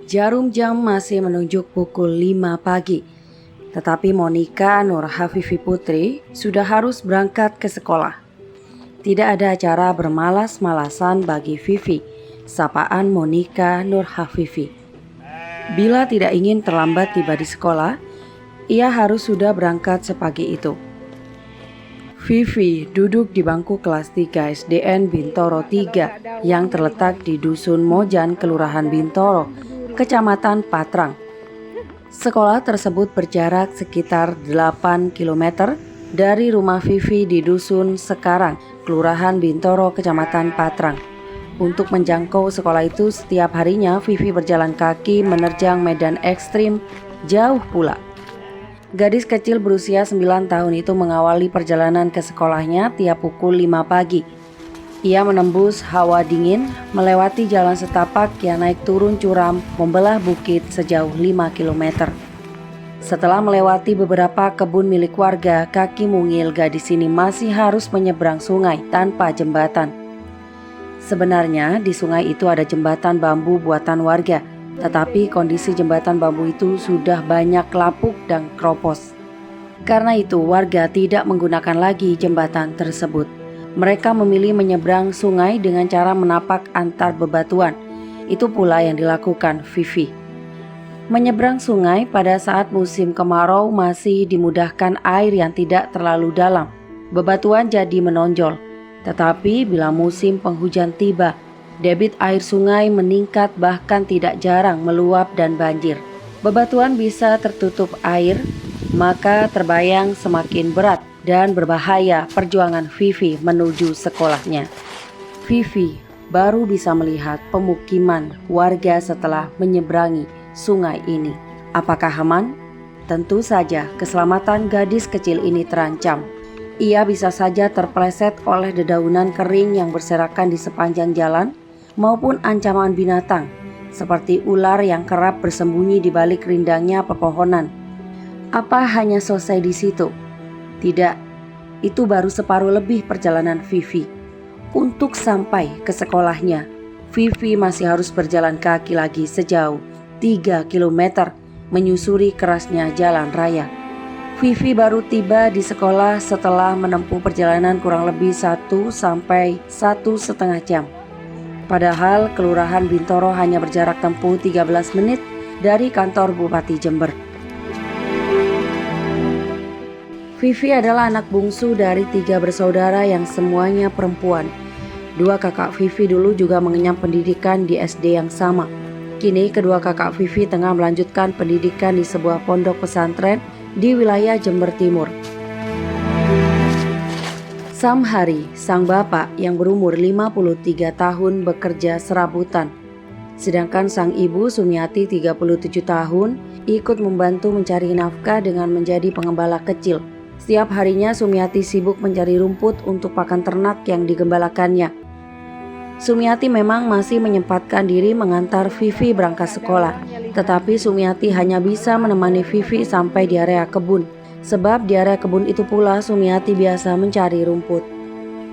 Jarum jam masih menunjuk pukul 5 pagi. Tetapi Monica Nur Hafifi Putri sudah harus berangkat ke sekolah. Tidak ada acara bermalas-malasan bagi Vivi, sapaan Monica Nur Hafifi. Bila tidak ingin terlambat tiba di sekolah, ia harus sudah berangkat sepagi itu. Vivi duduk di bangku kelas 3 SDN Bintoro 3 yang terletak di Dusun Mojan, Kelurahan Bintoro, Kecamatan Patrang. Sekolah tersebut berjarak sekitar 8 km dari rumah Vivi di Dusun Sekarang, Kelurahan Bintoro, Kecamatan Patrang. Untuk menjangkau sekolah itu setiap harinya Vivi berjalan kaki menerjang medan ekstrim jauh pula. Gadis kecil berusia 9 tahun itu mengawali perjalanan ke sekolahnya tiap pukul 5 pagi. Ia menembus hawa dingin, melewati jalan setapak yang naik turun curam membelah bukit sejauh 5 km. Setelah melewati beberapa kebun milik warga, kaki mungil gadis ini masih harus menyeberang sungai tanpa jembatan. Sebenarnya di sungai itu ada jembatan bambu buatan warga, tetapi kondisi jembatan bambu itu sudah banyak lapuk dan keropos. Karena itu warga tidak menggunakan lagi jembatan tersebut. Mereka memilih menyeberang sungai dengan cara menapak antar bebatuan. Itu pula yang dilakukan Vivi. Menyeberang sungai pada saat musim kemarau masih dimudahkan air yang tidak terlalu dalam. Bebatuan jadi menonjol. Tetapi bila musim penghujan tiba, debit air sungai meningkat bahkan tidak jarang meluap dan banjir. Bebatuan bisa tertutup air, maka terbayang semakin berat dan berbahaya perjuangan Vivi menuju sekolahnya. Vivi baru bisa melihat pemukiman warga setelah menyeberangi sungai ini. Apakah aman? Tentu saja keselamatan gadis kecil ini terancam. Ia bisa saja terpeleset oleh dedaunan kering yang berserakan di sepanjang jalan maupun ancaman binatang seperti ular yang kerap bersembunyi di balik rindangnya pepohonan. Apa hanya selesai di situ? Tidak, itu baru separuh lebih perjalanan Vivi. Untuk sampai ke sekolahnya, Vivi masih harus berjalan kaki lagi sejauh 3 km menyusuri kerasnya jalan raya. Vivi baru tiba di sekolah setelah menempuh perjalanan kurang lebih 1 sampai 1,5 jam. Padahal Kelurahan Bintoro hanya berjarak tempuh 13 menit dari kantor Bupati Jember. Vivi adalah anak bungsu dari 3 bersaudara yang semuanya perempuan. 2 kakak Vivi dulu juga mengenyam pendidikan di SD yang sama. Kini kedua kakak Vivi tengah melanjutkan pendidikan di sebuah pondok pesantren di wilayah Jember Timur. Samhari, sang bapak yang berumur 53 tahun bekerja serabutan. Sedangkan sang ibu Sumiati 37 tahun ikut membantu mencari nafkah dengan menjadi pengembala kecil. Setiap harinya Sumiati sibuk mencari rumput untuk pakan ternak yang digembalakannya. Sumiati memang masih menyempatkan diri mengantar Vivi berangkat sekolah. Tetapi Sumiati hanya bisa menemani Vivi sampai di area kebun. Sebab di area kebun itu pula Sumiati biasa mencari rumput.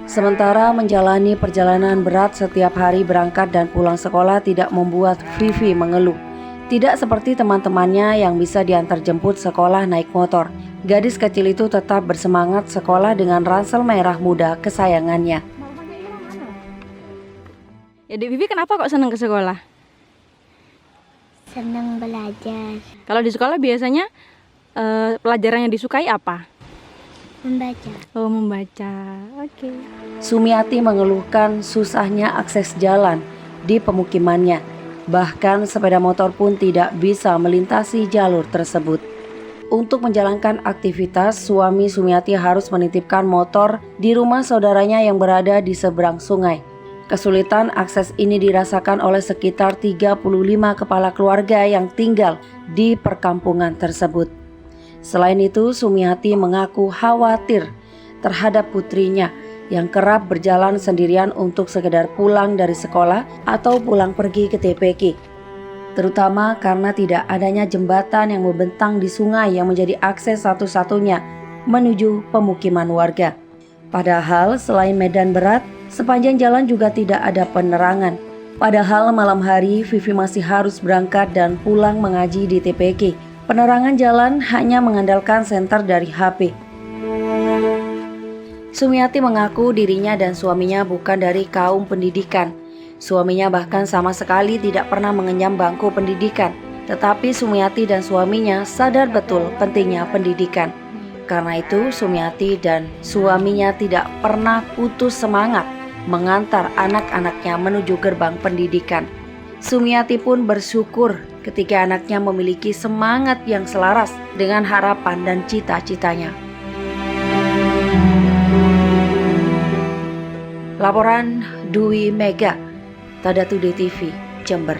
Sementara menjalani perjalanan berat setiap hari berangkat dan pulang sekolah tidak membuat Vivi mengeluh. Tidak seperti teman-temannya yang bisa diantar jemput sekolah naik motor. Gadis kecil itu tetap bersemangat sekolah dengan ransel merah muda kesayangannya. Ya, Dek Vivi kenapa kok senang ke sekolah? Senang belajar. Kalau di sekolah biasanya pelajaran yang disukai apa? Membaca. Oh, membaca. Oke. Sumiati mengeluhkan susahnya akses jalan di pemukimannya. Bahkan sepeda motor pun tidak bisa melintasi jalur tersebut. Untuk menjalankan aktivitas, suami Sumiati harus menitipkan motor di rumah saudaranya yang berada di seberang sungai. Kesulitan akses ini dirasakan oleh sekitar 35 kepala keluarga yang tinggal di perkampungan tersebut. Selain itu, Sumiati mengaku khawatir terhadap putrinya yang kerap berjalan sendirian untuk sekedar pulang dari sekolah atau pulang pergi ke TPQ. Terutama karena tidak adanya jembatan yang membentang di sungai yang menjadi akses satu-satunya menuju pemukiman warga. Padahal selain medan berat, sepanjang jalan juga tidak ada penerangan. Padahal malam hari Vivi masih harus berangkat dan pulang mengaji di TPQ. Penerangan jalan hanya mengandalkan senter dari HP. Sumiati mengaku dirinya dan suaminya bukan dari kaum pendidikan. Suaminya bahkan sama sekali tidak pernah mengenyam bangku pendidikan. Tetapi Sumiati dan suaminya sadar betul pentingnya pendidikan. Karena itu Sumiati dan suaminya tidak pernah putus semangat mengantar anak-anaknya menuju gerbang pendidikan. Sumiati pun bersyukur ketika anaknya memiliki semangat yang selaras dengan harapan dan cita-citanya. Laporan Dwi Mega, Tada Today TV, Jember.